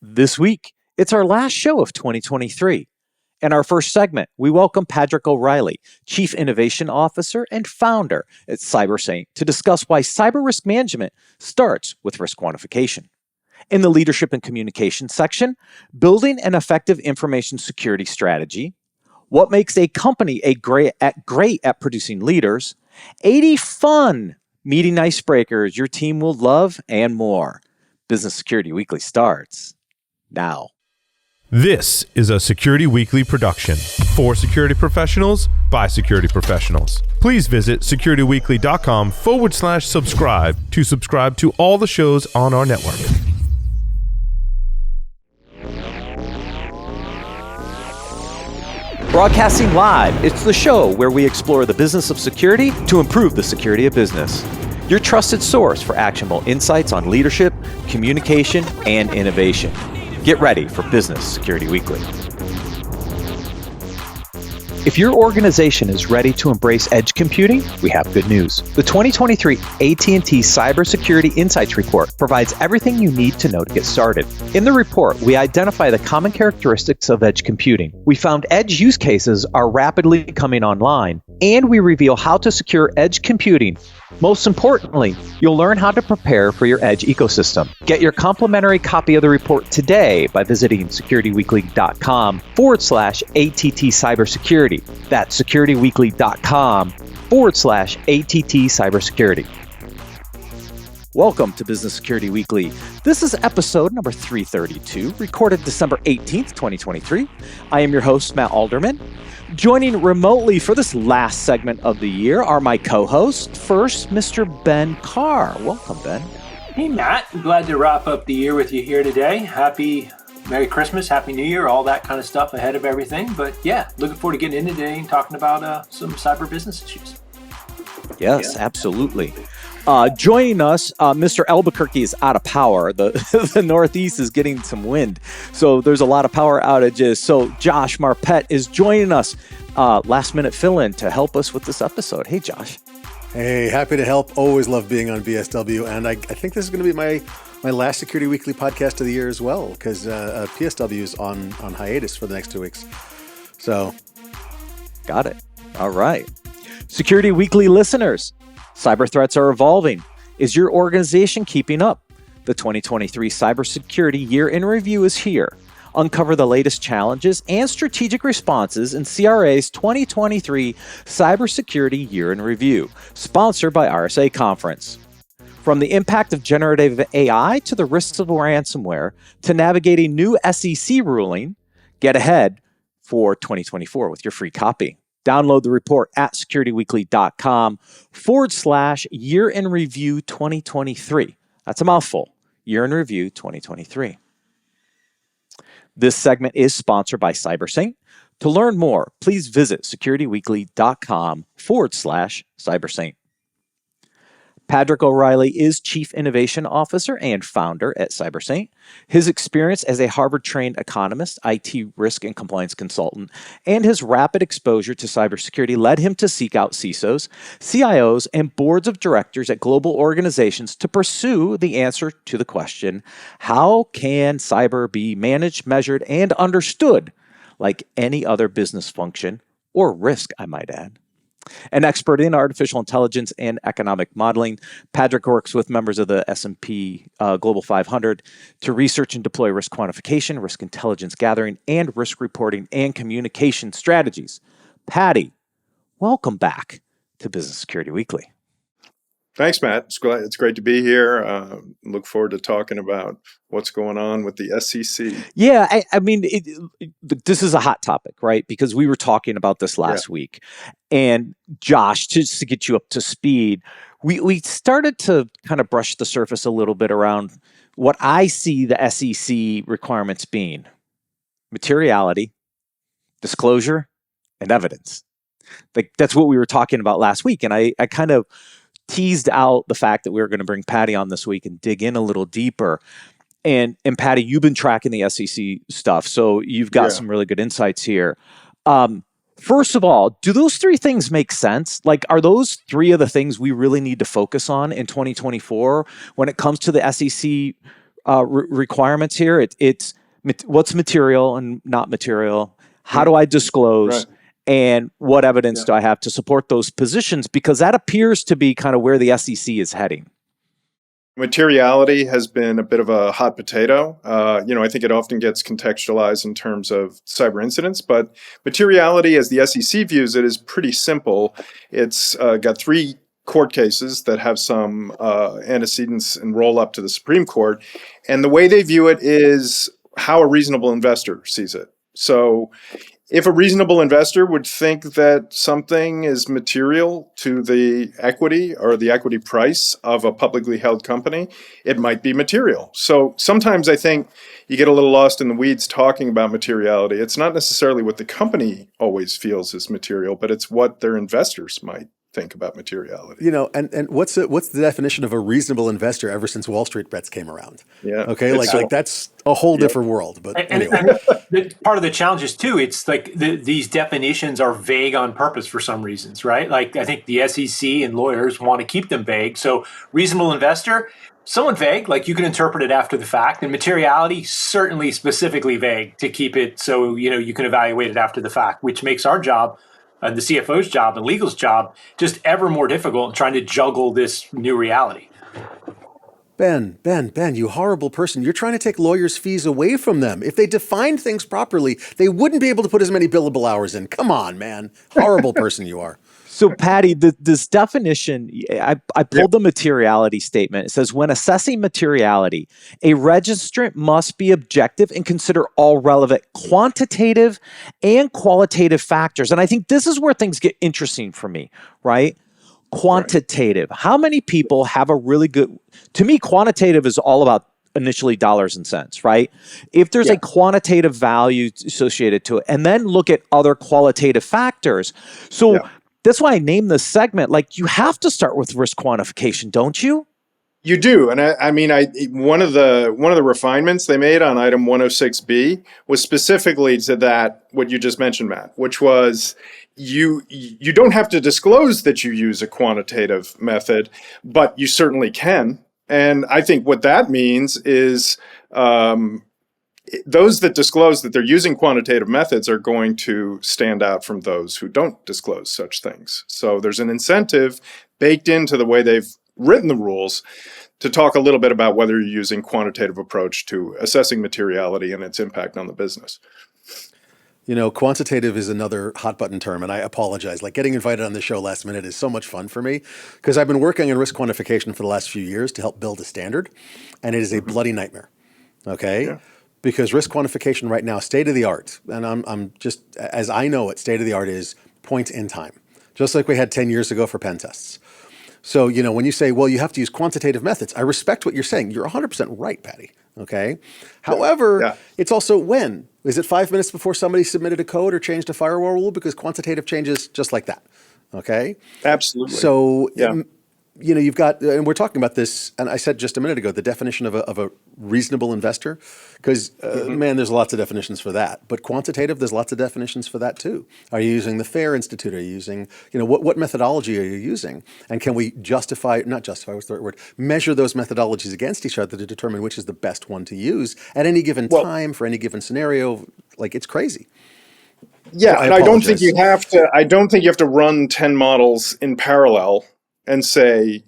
This week, it's our last show of 2023. In our first segment, we welcome Padraic O'Reilly, Chief Innovation Officer and Founder at CyberSaint, to discuss why cyber risk management starts with risk quantification. In the Leadership and Communication section, building an effective information security strategy, what makes a company great at producing leaders, 80 fun meeting icebreakers your team will love, and more. Business Security Weekly starts now. This is a Security Weekly production for security professionals by security professionals. Please visit securityweekly.com/subscribe to subscribe to all the shows on our network. Broadcasting live, it's the show where we explore the business of security to improve the security of business. Your trusted source for actionable insights on leadership, communication, and innovation. Get ready for Business Security Weekly. If your organization is ready to embrace edge computing, we have good news. The 2023 AT&T Cybersecurity Insights Report provides everything you need to know to get started. In the report, we identify the common characteristics of edge computing. We found edge use cases are rapidly coming online, and we reveal how to secure edge computing. Most importantly, you'll learn how to prepare for your edge ecosystem. Get your complimentary copy of the report today by visiting securityweekly.com/ATT cybersecurity. That's securityweekly.com/ATT cybersecurity. Welcome to Business Security Weekly. This is episode number 332, recorded December 18th, 2023. I am your host, Matt Alderman. Joining remotely for this last segment of the year are my co-hosts. First, Mr. Ben Carr. Welcome, Ben. Hey, Matt. I'm glad to wrap up the year with you here today. Merry Christmas, Happy New Year, all that kind of stuff ahead of everything. But yeah, looking forward to getting in today and talking about some cyber business issues. Yes, absolutely. Joining us, Mr. Albuquerque is out of power. The Northeast is getting some wind, so there's a lot of power outages. So Josh Marpet is joining us, last minute fill-in to help us with this episode. Hey, Josh. Hey, happy to help. Always love being on BSW, and I think this is going to be my last Security Weekly podcast of the year as well, because PSW is on hiatus for the next 2 weeks. So, got it. All right. Security Weekly listeners, cyber threats are evolving. Is your organization keeping up? The 2023 Cybersecurity Year in Review is here. Uncover the latest challenges and strategic responses in CRA's 2023 Cybersecurity Year in Review, sponsored by RSA Conference. From the impact of generative AI to the risks of ransomware to navigating new SEC ruling, get ahead for 2024 with your free copy. Download the report at securityweekly.com/Year in Review 2023. That's a mouthful. Year in Review 2023. This segment is sponsored by CyberSaint. To learn more, please visit securityweekly.com/CyberSaint. Padraic O'Reilly is Chief Innovation Officer and Founder at CyberSaint. His experience as a Harvard-trained economist, IT risk and compliance consultant, and his rapid exposure to cybersecurity led him to seek out CISOs, CIOs, and boards of directors at global organizations to pursue the answer to the question, how can cyber be managed, measured, and understood like any other business function or risk, I might add? An expert in artificial intelligence and economic modeling, Padraic works with members of the S&P Global 500 to research and deploy risk quantification, risk intelligence gathering, and risk reporting and communication strategies. Patty, welcome back to Business Security Weekly. Thanks, Matt. It's great to be here. Look forward to talking about what's going on with the SEC. Yeah, I mean, this is a hot topic, right? Because we were talking about this last week. And Josh, just to get you up to speed, we started to kind of brush the surface a little bit around what I see the SEC requirements being: materiality, disclosure, and evidence. Like, that's what we were talking about last week. And I kind of teased out the fact that we were going to bring Patty on this week and dig in a little deeper. And Patty, you've been tracking the SEC stuff, so you've got some really good insights here. First of all, do those three things make sense? Like, are those three of the things we really need to focus on in 2024 when it comes to the SEC requirements here. It's what's material and not material. How do I disclose? Right. And what evidence do I have to support those positions? Because that appears to be kind of where the SEC is heading. Materiality has been a bit of a hot potato. I think it often gets contextualized in terms of cyber incidents, but materiality, as the SEC views it, is pretty simple. It's got 3 court cases that have some antecedents and roll up to the Supreme Court. And the way they view it is how a reasonable investor sees it. So if a reasonable investor would think that something is material to the equity or the equity price of a publicly held company, it might be material. So sometimes I think you get a little lost in the weeds talking about materiality. It's not necessarily what the company always feels is material, but it's what their investors might think about materiality. And what's the definition of a reasonable investor ever since Wall Street bets came around? Yeah. Okay, like that's a whole different world. But anyway. And part of the challenge is too, it's like these definitions are vague on purpose for some reasons, right? Like I think the SEC and lawyers want to keep them vague. So reasonable investor, somewhat vague, like you can interpret it after the fact, and materiality certainly specifically vague to keep it so you can evaluate it after the fact, which makes our job, the CFO's job and legal's job, just ever more difficult in trying to juggle this new reality. Ben, you horrible person. You're trying to take lawyers' fees away from them. If they defined things properly, they wouldn't be able to put as many billable hours in. Come on, man. Horrible person you are. So, Patty, this definition, I pulled the materiality statement. It says, when assessing materiality, a registrant must be objective and consider all relevant quantitative and qualitative factors. And I think this is where things get interesting for me, right? Quantitative. Right. How many people have a really good, to me, quantitative is all about initially dollars and cents, right? If there's a quantitative value associated to it, and then look at other qualitative factors. So that's why I named this segment, like you have to start with risk quantification, don't you? You do. And I mean, one of the refinements they made on item 106B was specifically to that, what you just mentioned, Matt, which was you don't have to disclose that you use a quantitative method, but you certainly can. And I think what that means is those that disclose that they're using quantitative methods are going to stand out from those who don't disclose such things. So there's an incentive baked into the way they've written the rules to talk a little bit about whether you're using quantitative approach to assessing materiality and its impact on the business. Quantitative is another hot button term, and I apologize. Like getting invited on the show last minute is so much fun for me because I've been working on risk quantification for the last few years to help build a standard, and it is a bloody nightmare. Okay. Yeah. Because risk quantification right now, state of the art, and I'm just, as I know it, state of the art is point in time, just like we had 10 years ago for pen tests. So, when you say, well, you have to use quantitative methods, I respect what you're saying. You're 100% right, Patty. Okay. However, it's also when. Is it 5 minutes before somebody submitted a code or changed a firewall rule? Because quantitative changes just like that. Okay. Absolutely. So, you've got, and we're talking about this, and I said just a minute ago, the definition of a reasonable investor, because man, there's lots of definitions for that. But quantitative, there's lots of definitions for that too. Are you using the FAIR Institute? Are you using, what methodology are you using? And can we measure those methodologies against each other to determine which is the best one to use at any given time for any given scenario? Like it's crazy. Yeah, and I don't think you have to run 10 models in parallel and say,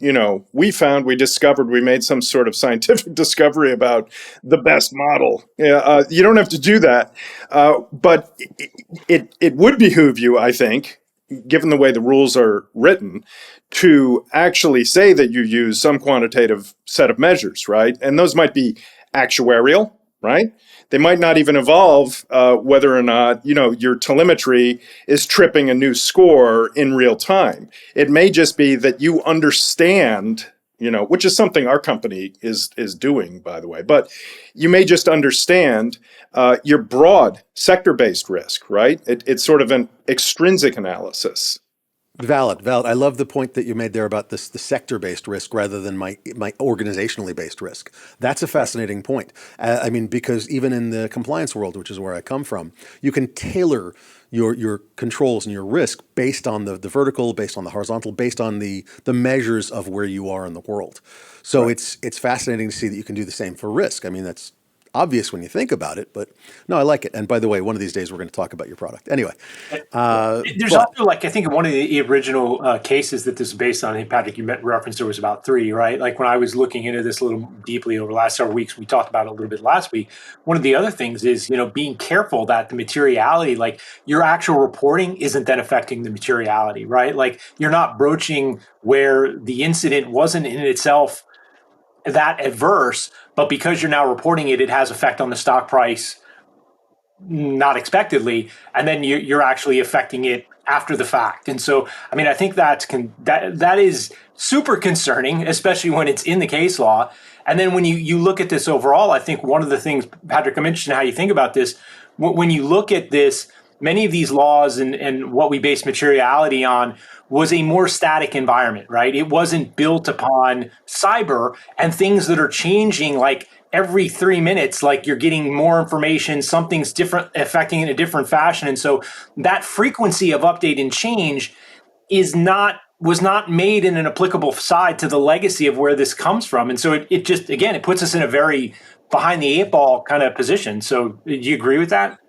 we discovered, we made some sort of scientific discovery about the best model. You don't have to do that. But it would behoove you, I think, given the way the rules are written, to actually say that you use some quantitative set of measures, right? And those might be actuarial, right? They might not even involve whether or not, your telemetry is tripping a new score in real time. It may just be that you understand, which is something our company is doing, by the way. But you may just understand your broad sector-based risk, right? It's sort of an extrinsic analysis. Valid. I love the point that you made there about this, the sector-based risk rather than my organizationally based risk. That's a fascinating point. I mean, because even in the compliance world, which is where I come from, you can tailor your controls and your risk based on the vertical, based on the horizontal, based on the measures of where you are in the world. So it's fascinating to see that you can do the same for risk. I mean, that's obvious when you think about it, but no, I like it. And by the way, one of these days we're going to talk about your product. Anyway, there's also, like, I think one of the original cases that this is based on, I think, Patrick, you referenced there was about 3, right? Like when I was looking into this a little deeply over the last several weeks, we talked about it a little bit last week. One of the other things is, being careful that the materiality, like your actual reporting isn't then affecting the materiality, right? Like you're not broaching where the incident wasn't in itself that adverse, but because you're now reporting it, it has effect on the stock price, not expectedly, and then you're actually affecting it after the fact. And so, I mean, I think that is super concerning, especially when it's in the case law. And then when you look at this overall, I think one of the things, Patrick, I'm interested in how you think about this. When you look at this, many of these laws and what we base materiality on was a more static environment, right? It wasn't built upon cyber and things that are changing like every 3 minutes, like you're getting more information, something's different, affecting in a different fashion. And so that frequency of update and change was not made in an applicable side to the legacy of where this comes from. And so it just, again, it puts us in a very behind the 8 ball kind of position. So do you agree with that?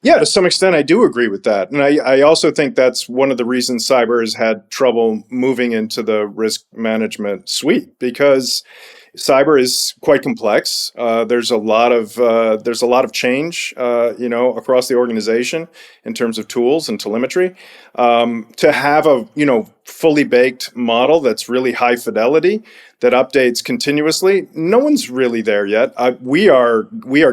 Yeah, to some extent, I do agree with that. And I also think that's one of the reasons cyber has had trouble moving into the risk management suite, because cyber is quite complex. There's a lot of change, across the organization in terms of tools and telemetry. To have a fully baked model that's really high fidelity that updates continuously, no one's really there yet. We are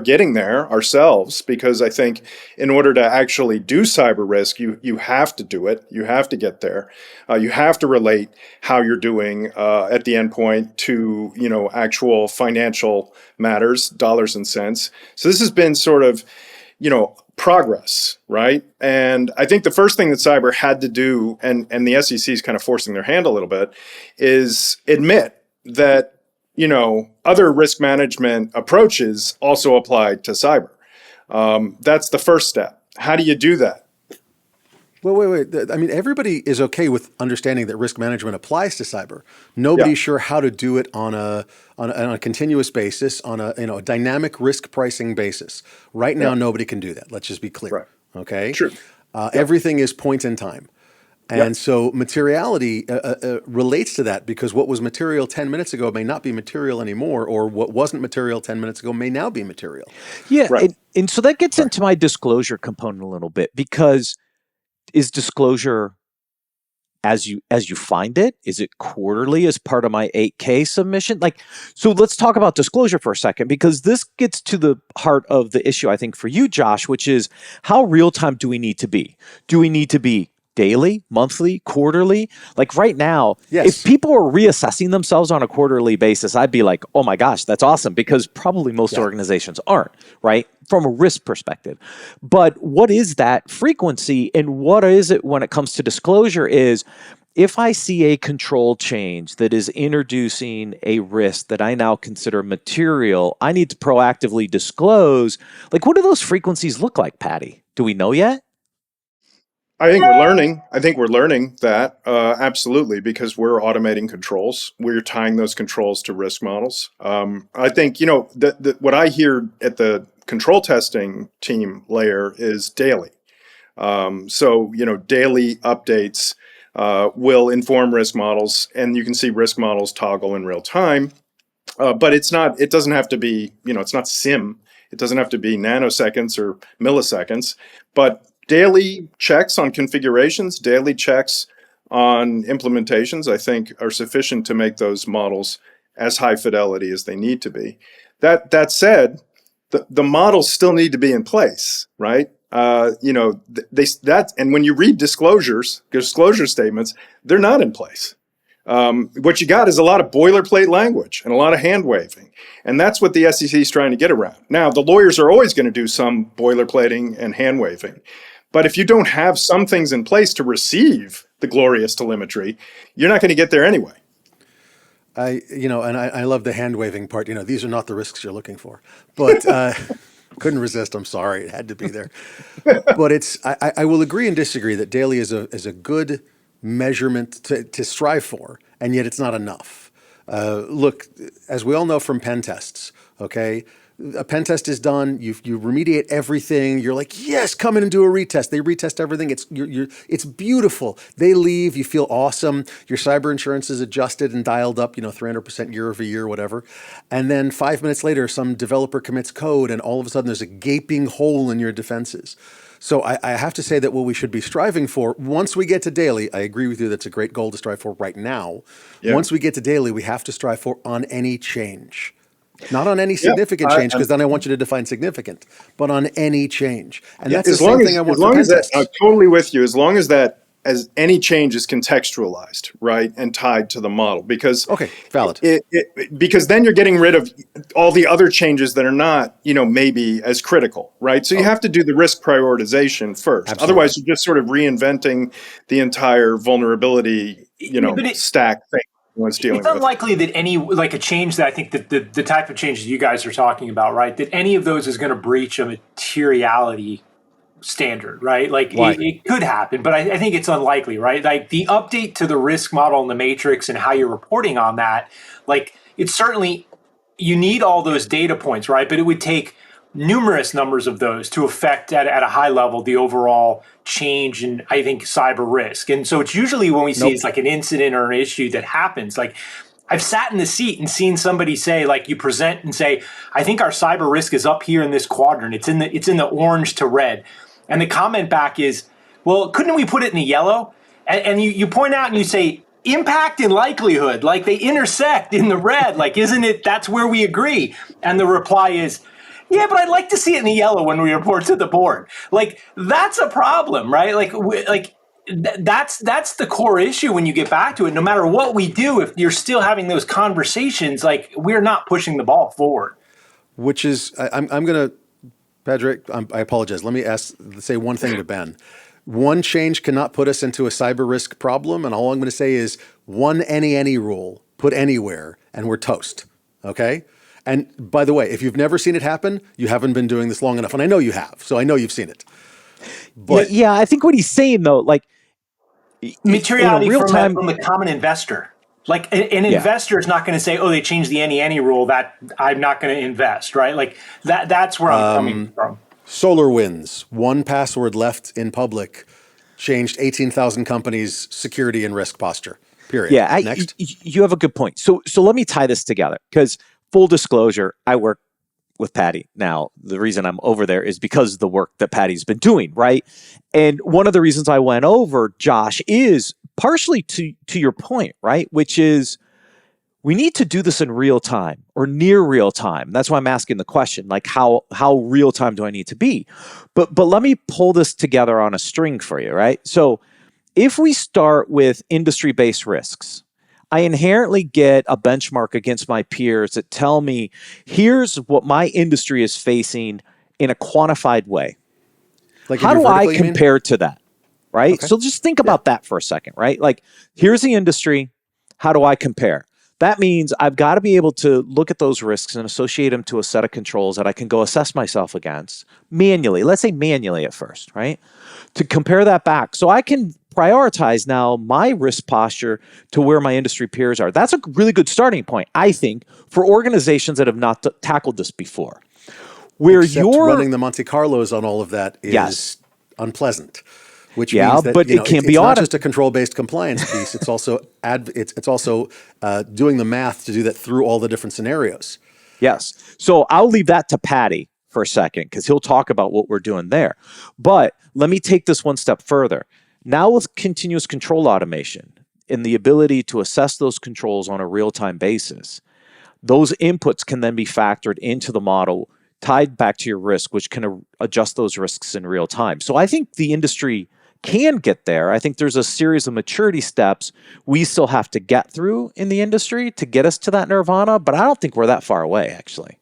getting there ourselves, because I think in order to actually do cyber risk, you have to do it. You have to get there. You have to relate how you're doing at the endpoint to actual financial matters, dollars and cents. So this has been sort of progress, right? And I think the first thing that cyber had to do, and the SEC is kind of forcing their hand a little bit, is admit that other risk management approaches also apply to cyber. That's the first step. How do you do that? Well, wait. I mean, everybody is okay with understanding that risk management applies to cyber. Nobody's sure how to do it on a continuous basis, on a dynamic risk pricing basis. Right now, nobody can do that. Let's just be clear. Right. Okay. True. Everything is point in time. And so materiality relates to that, because what was material 10 minutes ago may not be material anymore, or what wasn't material 10 minutes ago may now be material. Yeah. Right. And so that gets into my disclosure component a little bit, because is disclosure as you find it? Is it quarterly as part of my 8K submission? So let's talk about disclosure for a second, because this gets to the heart of the issue, I think, for you, Josh, which is how real time do we need to be? Do we need to be daily, monthly, quarterly? Like right now, if people are reassessing themselves on a quarterly basis, I'd be like, oh my gosh, that's awesome, because probably most organizations aren't, right? From a risk perspective. But what is that frequency, and what is it when it comes to disclosure is, if I see a control change that is introducing a risk that I now consider material, I need to proactively disclose. Like, what do those frequencies look like, Patty? Do we know yet? I think we're learning that, absolutely, because we're automating controls. We're tying those controls to risk models. I think, what I hear at the control testing team layer is daily. Daily updates will inform risk models, and you can see risk models toggle in real time. But it doesn't have to be, it's not SIM. It doesn't have to be nanoseconds or milliseconds, but daily checks on configurations, daily checks on implementations, I think, are sufficient to make those models as high fidelity as they need to be. That said, the models still need to be in place, right? And when you read disclosure statements, they're not in place. What you got is a lot of boilerplate language and a lot of hand waving. And that's what the SEC is trying to get around. Now, the lawyers are always going to do some boilerplating and hand waving. But if you don't have some things in place to receive the glorious telemetry, you're not going to get there anyway. I love the hand waving part. These are not the risks you're looking for, but couldn't resist. I'm sorry, it had to be there. But I will agree and disagree that daily is a good measurement to strive for, and yet it's not enough. Look, as we all know from pen tests, okay, a pen test is done. You remediate everything. You're like, yes, come in and do a retest. They retest everything. It's beautiful. They leave. You feel awesome. Your cyber insurance is adjusted and dialed up, 300% year over year, whatever. And then 5 minutes later, some developer commits code, and all of a sudden there's a gaping hole in your defenses. So I have to say that what we should be striving for, once we get to daily, I agree with you, that's a great goal to strive for right now. Yeah. Once we get to daily, we have to strive for on any change. Not on any significant change, because then I want you to define significant, but on any change. And that's the same thing I want for pen tests. I'm totally with you. As long as any change is contextualized, right, and tied to the model, because valid. Because then you're getting rid of all the other changes that are not, maybe as critical, right? So you have to do the risk prioritization first. Absolutely. Otherwise, you're just sort of reinventing the entire vulnerability, stack thing. It's unlikely that any, like a change that I think that the type of changes you guys are talking about, right, that any of those is going to breach a materiality standard, right? Like it could happen, but I think it's unlikely, right? Like the update to the risk model in the matrix and how you're reporting on that, like it's certainly, you need all those data points, right? But it would take numerous numbers of those to affect at a high level the overall change in, I think, cyber risk. And so it's usually when we see it's like an incident or an issue that happens. Like I've sat in the seat and seen somebody say, like, you present and say, I think our cyber risk is up here in this quadrant. It's in the orange to red. And the comment back is, well, couldn't we put it in the yellow? And you point out and you say, impact and likelihood, like they intersect in the red. Like, isn't it, that's where we agree. And the reply is, yeah, but I'd like to see it in the yellow when we report to the board. Like, that's a problem, right? That's the core issue when you get back to it. No matter what we do, if you're still having those conversations, like, we're not pushing the ball forward. Which is, I'm going to, Padraic, I apologize. Let me say one thing to Ben. One change cannot put us into a cyber risk problem, and all I'm going to say is one any rule, put anywhere, and we're toast, okay? And by the way, if you've never seen it happen, you haven't been doing this long enough. And I know you have, so I know you've seen it. But yeah, I think what he's saying, though, like materiality from the common investor. Like an investor is not going to say, oh, they changed the any rule, that I'm not going to invest, right? Like that's where I'm coming from. SolarWinds, one password left in public, changed 18,000 companies' security and risk posture, period. Yeah, Next. You have a good point. So let me tie this together, because full disclosure, I work with Patty. Now, the reason I'm over there is because of the work that Patty's been doing, right? And one of the reasons I went over, Josh, is partially to your point, right? Which is we need to do this in real time or near real time. That's why I'm asking the question, like how real time do I need to be? But let me pull this together on a string for you, right? So if we start with industry-based risks, I inherently get a benchmark against my peers that tell me, here's what my industry is facing in a quantified way. Like how do I compare to that, right? Okay. So just think about that for a second, right? Like, here's the industry. How do I compare? That means I've got to be able to look at those risks and associate them to a set of controls that I can go assess myself against manually. Let's say manually at first, right? To compare that back. So I can prioritize now my risk posture to where my industry peers are. That's a really good starting point, I think, for organizations that have not tackled this before. Where you're running the Monte Carlos on all of that is unpleasant. Which means that but it can be it's not just a control-based compliance piece. It's also it's also doing the math to do that through all the different scenarios. Yes. So I'll leave that to Patty for a second, because he'll talk about what we're doing there. But let me take this one step further. Now with continuous control automation and the ability to assess those controls on a real-time basis, those inputs can then be factored into the model, tied back to your risk, which can adjust those risks in real time. So I think the industry can get there. I think there's a series of maturity steps we still have to get through in the industry to get us to that nirvana, but I don't think we're that far away, actually.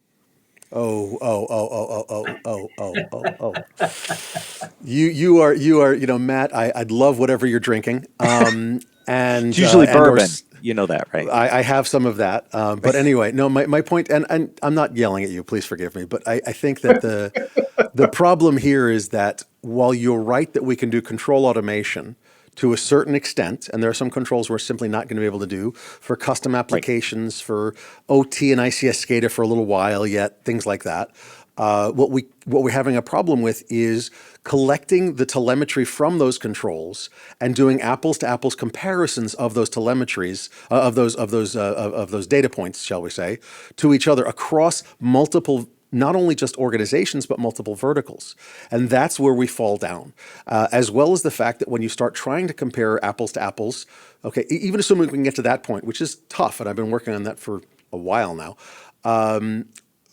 Oh, oh, oh, oh, oh, oh, oh, oh, oh, oh. You are, Matt, I'd love whatever you're drinking. It's usually And or bourbon. You know that, right? I have some of that. But anyway, no, my point, and I'm not yelling at you, please forgive me, but I think that the problem here is that while you're right that we can do control automation to a certain extent, and there are some controls we're simply not going to be able to do for custom applications, for OT and ICS SCADA for a little while yet, things like that. What we're having a problem with is collecting the telemetry from those controls and doing apples to apples comparisons of those telemetries of those data points, shall we say, to each other across multiple, not only just organizations, but multiple verticals. And that's where we fall down, as well as the fact that when you start trying to compare apples to apples, okay, even assuming we can get to that point, which is tough, and I've been working on that for a while now,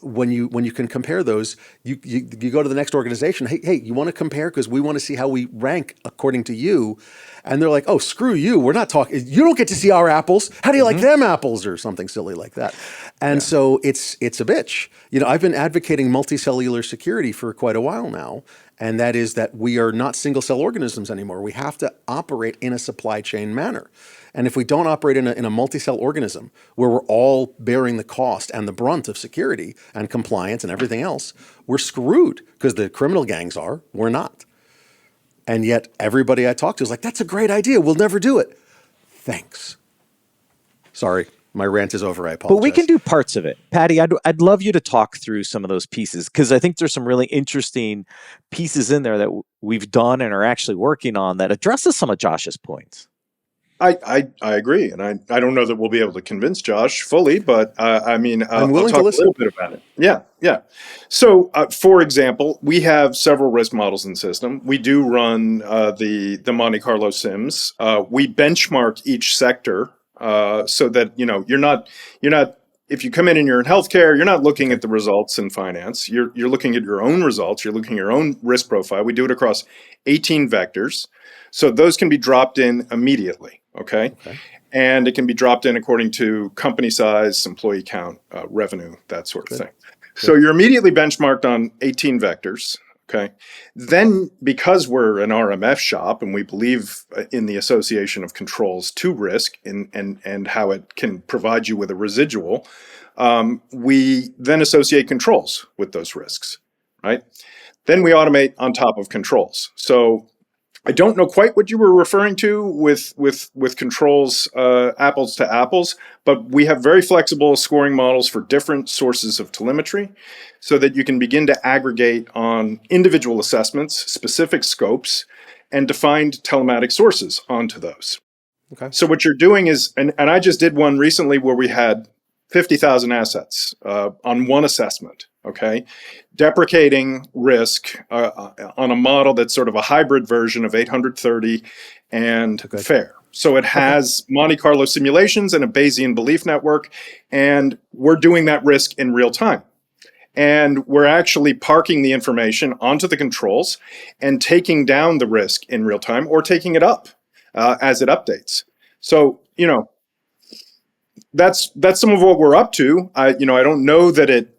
when you can compare those, you go to the next organization. Hey, you want to compare because we want to see how we rank according to you, and they're like, oh, screw you. We're not talking. You don't get to see our apples. How do you like them apples, or something silly like that? And so it's a bitch. I've been advocating multicellular security for quite a while now, and that is that we are not single cell organisms anymore. We have to operate in a supply chain manner. And if we don't operate in a multi-cell organism where we're all bearing the cost and the brunt of security and compliance and everything else, we're screwed because the criminal gangs are, we're not. And yet everybody I talk to is like, that's a great idea. We'll never do it. Thanks. Sorry, my rant is over. I apologize. But we can do parts of it. Patty, I'd love you to talk through some of those pieces because I think there's some really interesting pieces in there that we've done and are actually working on that addresses some of Josh's points. I agree, and I don't know that we'll be able to convince Josh fully, but I'm willing I'll talk to listen. a little bit about it. Yeah. So, for example, we have several risk models in the system. We do run the Monte Carlo sims. We benchmark each sector so that you're not. If you come in and you're in healthcare, you're not looking at the results in finance. You're looking at your own results. You're looking at your own risk profile. We do it across 18 vectors. So those can be dropped in immediately, okay? And it can be dropped in according to company size, employee count, revenue, that sort of thing. So you're immediately benchmarked on 18 vectors, okay? Then because we're an RMF shop and we believe in the association of controls to risk and how it can provide you with a residual, we then associate controls with those risks, right? Then we automate on top of controls. So I don't know quite what you were referring to with controls, apples to apples, but we have very flexible scoring models for different sources of telemetry so that you can begin to aggregate on individual assessments, specific scopes, and defined telematic sources onto those. Okay. So what you're doing is, and I just did one recently where we had 50,000 assets on one assessment, okay? Deprecating risk on a model that's sort of a hybrid version of 830 and FAIR. So it has Monte Carlo simulations and a Bayesian belief network, and we're doing that risk in real time. And we're actually parking the information onto the controls and taking down the risk in real time or taking it up as it updates. So, that's some of what we're up to. I don't know that it,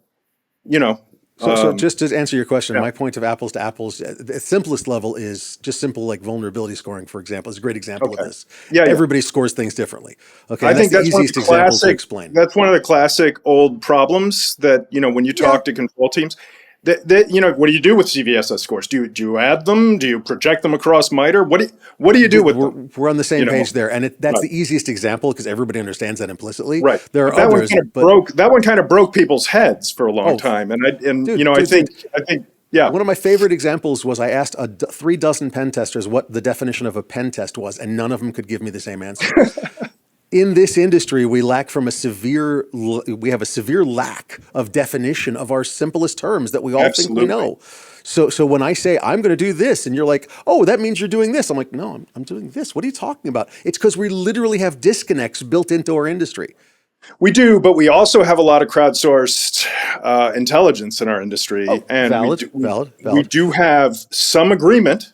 So just to answer your question, my point of apples to apples, the simplest level is just simple like vulnerability scoring, for example, is a great example of this. Everybody scores things differently. Okay, I think that's the easiest example to explain. That's one of the classic old problems that, when you talk to control teams, what do you do with CVSS scores? Do you add them? Do you project them across MITRE? What do you do with them? We're on the same page there, and that's the easiest example because everybody understands that implicitly. Right. There are that others, that one kind of broke people's heads for a long time, and I think. One of my favorite examples was I asked 3 dozen pen testers what the definition of a pen test was, and none of them could give me the same answer. In this industry, we have a severe lack of definition of our simplest terms that we all think we know. So when I say, I'm going to do this, and you're like, oh, that means you're doing this. I'm like, no, I'm doing this. What are you talking about? It's because we literally have disconnects built into our industry. We do, but we also have a lot of crowdsourced intelligence in our industry. And valid. We do have some agreement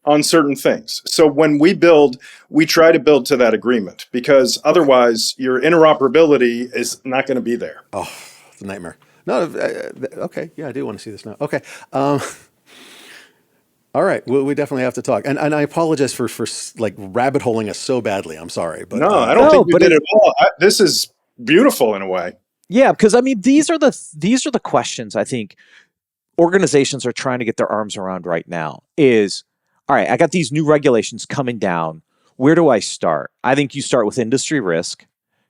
on certain things. So when we build, we try to build to that agreement because otherwise your interoperability is not going to be there. Oh, it's a nightmare. No, okay. Yeah, I do want to see this now. Okay. All right. Well, we definitely have to talk. And I apologize for like rabbit holing us so badly. I'm sorry, but No, I don't think you did at all. This is beautiful in a way. Yeah, because I mean, these are the questions I think organizations are trying to get their arms around right now. Is, all right, I got these new regulations coming down. Where do I start? I think you start with industry risk,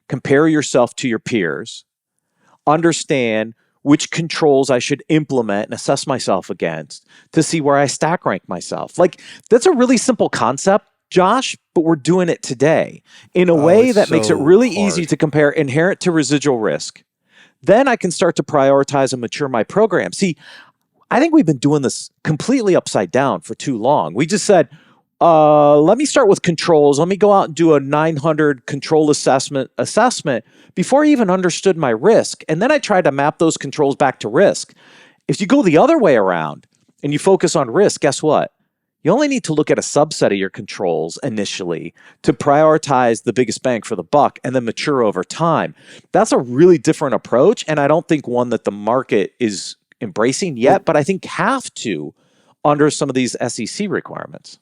compare yourself to your peers, understand which controls I should implement and assess myself against to see where I stack rank myself. Like, that's a really simple concept, Josh, but we're doing it today in a way that makes it really easy to compare inherent to residual risk. Then I can start to prioritize and mature my program. See, I think we've been doing this completely upside down for too long. We just said, let me start with controls. Let me go out and do a 900 control assessment before I even understood my risk. And then I tried to map those controls back to risk. If you go the other way around and you focus on risk, guess what? You only need to look at a subset of your controls initially to prioritize the biggest bang for the buck and then mature over time. That's a really different approach, and I don't think one that the market is embracing yet, but I think have to under some of these SEC requirements.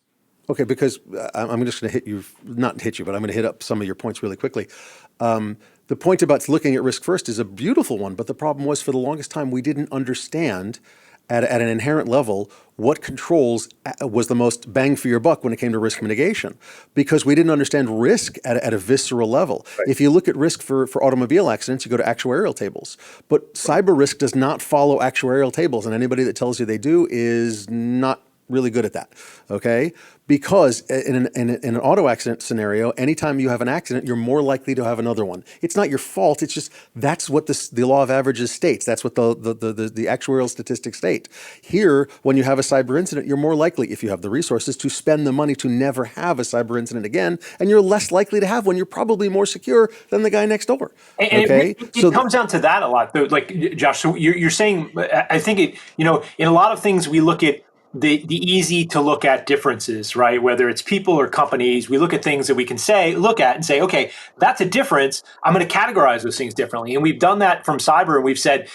Okay, because I'm just going to not hit you, but I'm going to hit up some of your points really quickly. The point about looking at risk first is a beautiful one, but the problem was for the longest time we didn't understand at an inherent level what controls was the most bang for your buck when it came to risk mitigation, because we didn't understand risk at a visceral level. Right. If you look at risk for automobile accidents, you go to actuarial tables, but cyber risk does not follow actuarial tables, and anybody that tells you they do is not really good at that, okay? Because in an auto accident scenario, anytime you have an accident, you're more likely to have another one. It's not your fault. It's just that's what the law of averages states. That's what the actuarial statistics state. Here, when you have a cyber incident, you're more likely, if you have the resources, to spend the money to never have a cyber incident again, and you're less likely to have one. You're probably more secure than the guy next door. Okay, it comes down to that a lot, though. Like, Josh, so you're saying, I think it. In a lot of things we look at the easy to look at differences, right? Whether it's people or companies, we look at things that we can look at and say, okay, that's a difference. I'm going to categorize those things differently. And we've done that from cyber, and we've said,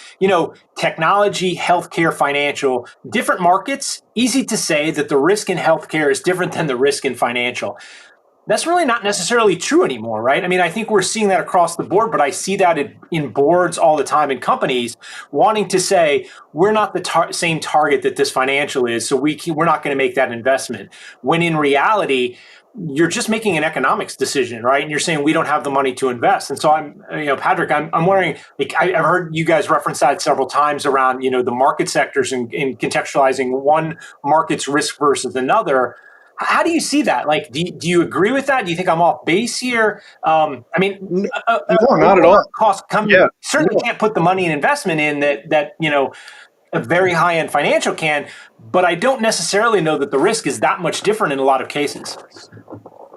technology, healthcare, financial, different markets, easy to say that the risk in healthcare is different than the risk in financial. That's really not necessarily true anymore, right? I mean, I think we're seeing that across the board, but I see that in boards all the time in companies wanting to say, we're not the same target that this financial is, so we're not going to make that investment. When in reality, you're just making an economics decision, right? And you're saying we don't have the money to invest. And so Padraic, I'm wondering, I've heard you guys reference that several times around, the market sectors and contextualizing one market's risk versus another. How do you see that? Like, do you agree with that? Do you think I'm off base here? No, not at all. Certainly can't put the money in investment in that a very high-end financial can, but I don't necessarily know that the risk is that much different in a lot of cases.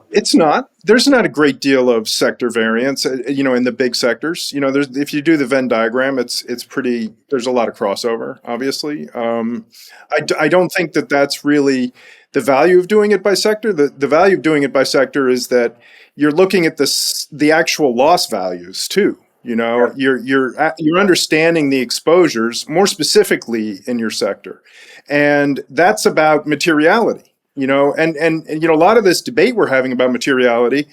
It's not. There's not a great deal of sector variance, in the big sectors. If you do the Venn diagram, it's pretty. There's a lot of crossover, obviously. I don't think that's really the value of doing it by sector. The value of doing it by sector is that you're looking at the actual loss values too. You're understanding the exposures more specifically in your sector, and that's about materiality. And a lot of this debate we're having about materiality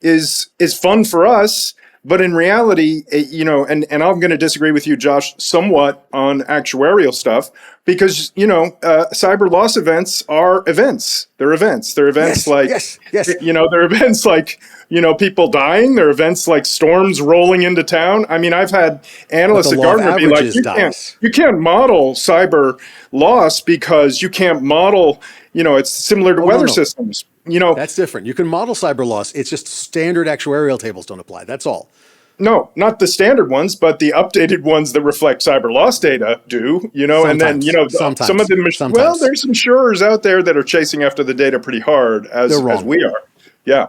is fun for us, but in reality, and I'm going to disagree with you, Josh, somewhat on actuarial stuff, because cyber loss events are events. They're events. They're events yes. They're events like people dying. They're events like storms rolling into town. I mean, I've had analysts at Gartner be like, you can't model cyber loss because you can't model. It's similar to weather systems. That's different. You can model cyber loss. It's just standard actuarial tables don't apply. That's all. No, not the standard ones, but the updated ones that reflect cyber loss data do, sometimes, and then, some of them, there's insurers out there that are chasing after the data pretty hard as we are. Yeah.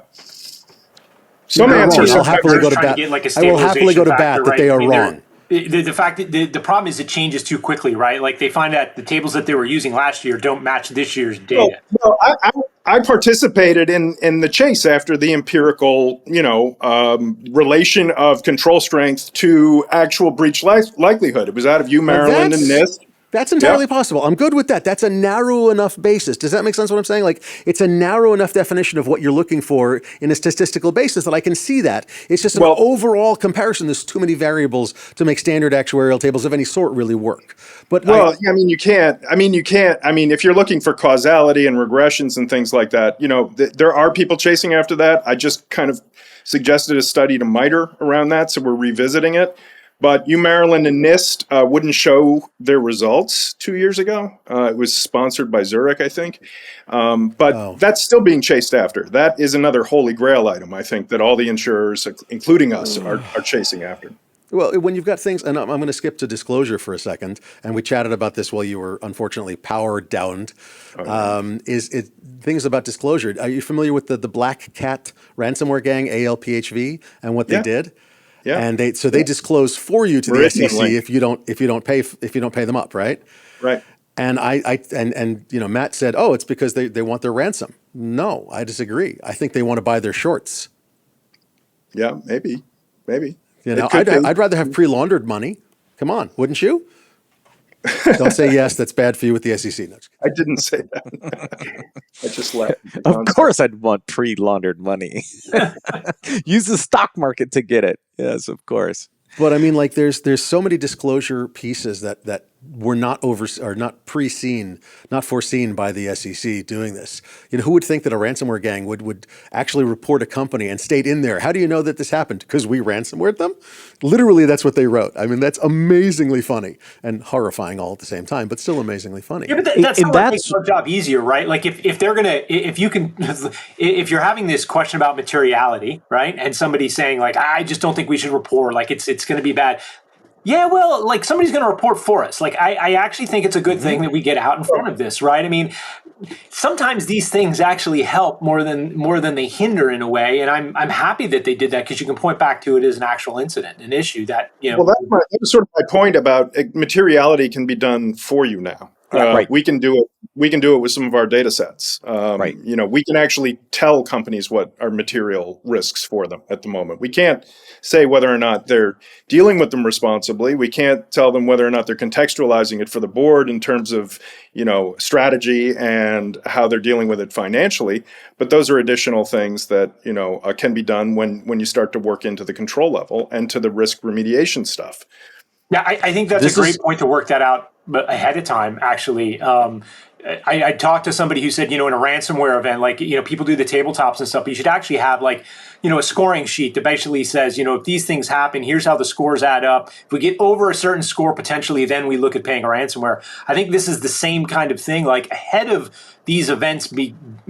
Some answers. I will happily go to bat that they are wrong. The fact that the problem is it changes too quickly, right? Like they find that the tables that they were using last year don't match this year's data. I participated in the chase after the empirical, relation of control strength to actual breach likelihood. It was out of Maryland and NIST. That's entirely possible. I'm good with that. That's a narrow enough basis. Does that make sense what I'm saying? Like, it's a narrow enough definition of what you're looking for in a statistical basis that I can see that. It's just an overall comparison. There's too many variables to make standard actuarial tables of any sort really work. But you can't. If you're looking for causality and regressions and things like that, there are people chasing after that. I just kind of suggested a study to MITRE around that, so we're revisiting it. But Maryland and NIST wouldn't show their results 2 years ago. It was sponsored by Zurich, I think. That's still being chased after. That is another holy grail item, I think, that all the insurers, including us, are chasing after. Well, when you've got things, and I'm going to skip to disclosure for a second, and we chatted about this while you were unfortunately power downed, is things about disclosure. Are you familiar with the Black Cat ransomware gang, ALPHV, and what they did? Yeah. And they disclose for you to the SEC if you don't pay them up, right? Right. And Matt said, oh, it's because they want their ransom. No, I disagree. I think they want to buy their shorts. Yeah, maybe. I'd rather have pre-laundered money. Come on, wouldn't you? Don't say yes. That's bad for you with the SEC. No, I didn't say that. I just laughed. Of course, I'd want pre-laundered money. Use the stock market to get it. Yes, of course. But I mean, like, there's so many disclosure pieces that were not foreseen by the SEC doing this. Who would think that a ransomware gang would actually report a company and state in there, how do you know that this happened? Because we ransomwared them? Literally, that's what they wrote. I mean, that's amazingly funny and horrifying all at the same time, but still amazingly funny. Yeah, but that's how it makes our job easier, right? Like if you're having this question about materiality, right? And somebody's saying like, I just don't think we should report, like it's going to be bad. Yeah, well, like somebody's going to report for us. Like I actually think it's a good thing that we get out in front of this, right? I mean, sometimes these things actually help more than they hinder in a way, and I'm happy that they did that because you can point back to it as an actual incident, an issue that Well, that was sort of my point about materiality can be done for you now. Right. We can do it. We can do it with some of our data sets. Right. We can actually tell companies what are material risks for them at the moment. We can't say whether or not they're dealing with them responsibly. We can't tell them whether or not they're contextualizing it for the board in terms of, strategy and how they're dealing with it financially. But those are additional things that, can be done when you start to work into the control level and to the risk remediation stuff. Yeah, I think that's a great point to work that out ahead of time, actually. I talked to somebody who said, in a ransomware event, like, people do the tabletops and stuff, but you should actually have a scoring sheet that basically says, if these things happen, here's how the scores add up. If we get over a certain score, potentially, then we look at paying a ransomware. I think this is the same kind of thing, like ahead of these events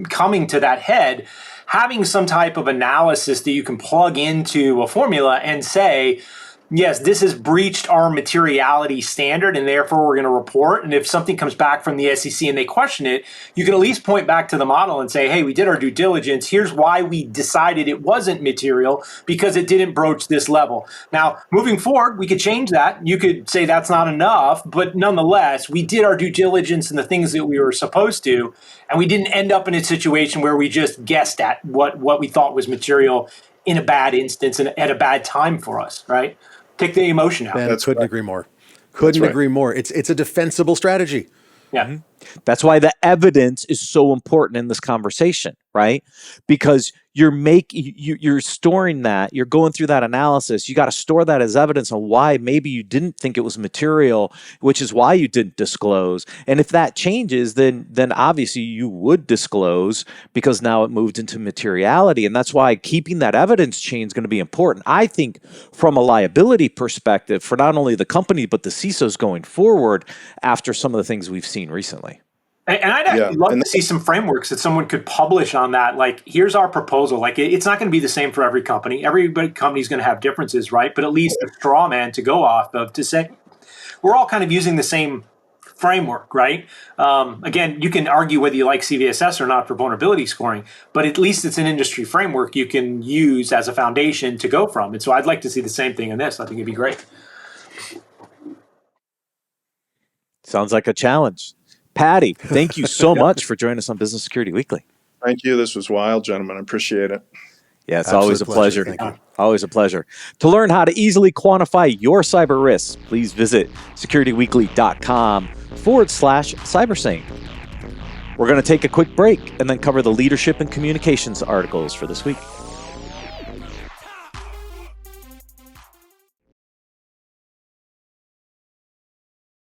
coming to that head, having some type of analysis that you can plug into a formula and say, yes, this has breached our materiality standard, and therefore we're going to report. And if something comes back from the SEC and they question it, you can at least point back to the model and say, hey, we did our due diligence. Here's why we decided it wasn't material, because it didn't broach this level. Now, moving forward, we could change that. You could say that's not enough, but nonetheless, we did our due diligence and the things that we were supposed to, and we didn't end up in a situation where we just guessed at what we thought was material in a bad instance and at a bad time for us, right? Take the emotion out. Ben, couldn't agree more. Couldn't agree more. It's a defensible strategy. Yeah. Mm-hmm. That's why the evidence is so important in this conversation, right? Because you're storing that, you're going through that analysis. You got to store that as evidence on why maybe you didn't think it was material, which is why you didn't disclose. And if that changes, then obviously you would disclose because now it moved into materiality. And that's why keeping that evidence chain is going to be important. I think from a liability perspective for not only the company, but the CISOs going forward after some of the things we've seen recently. And I'd actually love to see some frameworks that someone could publish on that. Like, here's our proposal. Like, it's not going to be the same for every company. Every company's going to have differences, right? But at least a straw man to go off of to say, we're all kind of using the same framework, right? Again, you can argue whether you like CVSS or not for vulnerability scoring, but at least it's an industry framework you can use as a foundation to go from. And so I'd like to see the same thing in this. I think it'd be great. Sounds like a challenge. Patty, thank you so much for joining us on Business Security Weekly. Thank you. This was wild, gentlemen. I appreciate it. Yeah, it's Absolute always a pleasure. Thank you. Always a pleasure. To learn how to easily quantify your cyber risks, please visit securityweekly.com/cybersane. We're going to take a quick break and then cover the leadership and communications articles for this week.